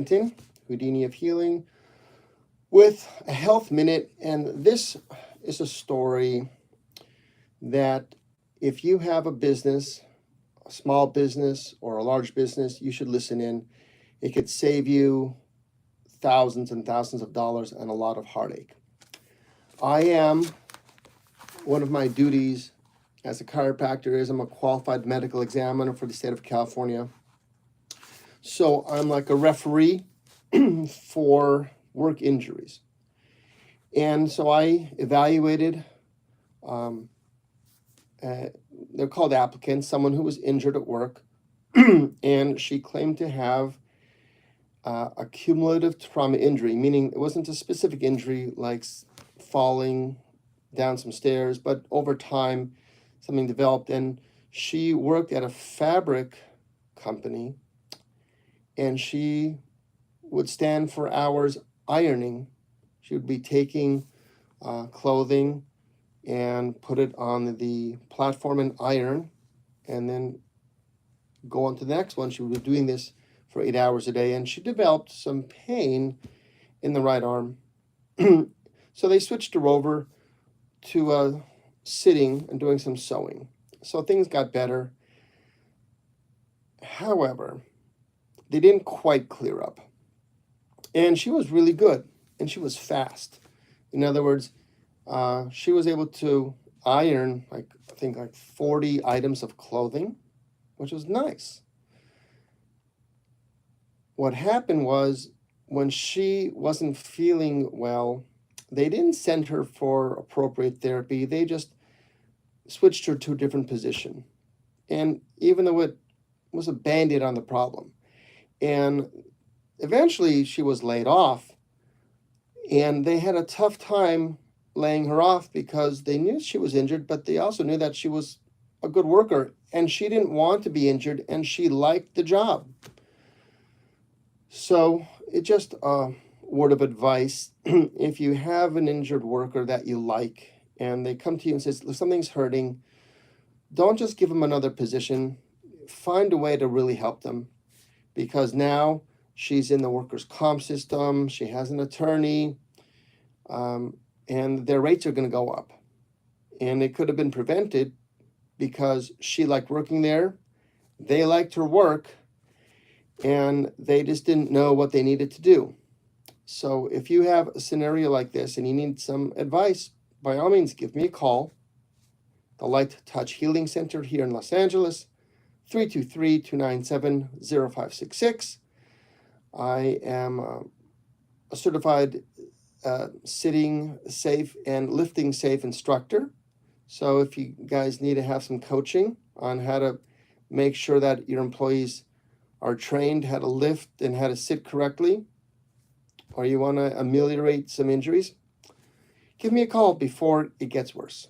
Benton, Houdini of Healing, with a health minute. And this is a story that if you have a business, a small business or a large business, you should listen in. It could save you thousands and thousands of dollars and a lot of heartache. I am, one of my duties as a chiropractor is I'm a qualified medical examiner for the state of California. So I'm like a referee for work injuries. And so I evaluated, they're called applicants, someone who was injured at work, and she claimed to have a cumulative trauma injury, meaning it wasn't a specific injury like falling down some stairs, but over time something developed. And she worked at a fabric company, and she would stand for hours ironing. She would be taking clothing and put it on the platform and iron, and then go on to the next one. She would be doing this for 8 hours a day, and she developed some pain in the right arm. So they switched her over to sitting and doing some sewing. So things got better. However, they didn't quite clear up. And she was really good, and she was fast. In other words, she was able to iron, I think, 40 items of clothing, which was nice. What happened was, when she wasn't feeling well, they didn't send her for appropriate therapy. They just switched her to a different position. And even though it was a Band-Aid on the problem. And eventually she was laid off, and they had a tough time laying her off because they knew she was injured, but they also knew that she was a good worker, and she didn't want to be injured, and she liked the job. So it just a word of advice. If you have an injured worker that you like and they come to you and says something's hurting, don't just give them another position. Find a way to really help them, because now she's in the workers' comp system, she has an attorney, and their rates are going to go up. And it could have been prevented because she liked working there, they liked her work, and they just didn't know what they needed to do. So if you have a scenario like this and you need some advice, by all means, give me a call. The Light Touch Healing Center here in Los Angeles, 323-297-0566. I am a certified sitting safe and lifting safe instructor. So if you guys need to have some coaching on how to make sure that your employees are trained how to lift and how to sit correctly, or you want to ameliorate some injuries, give me a call before it gets worse.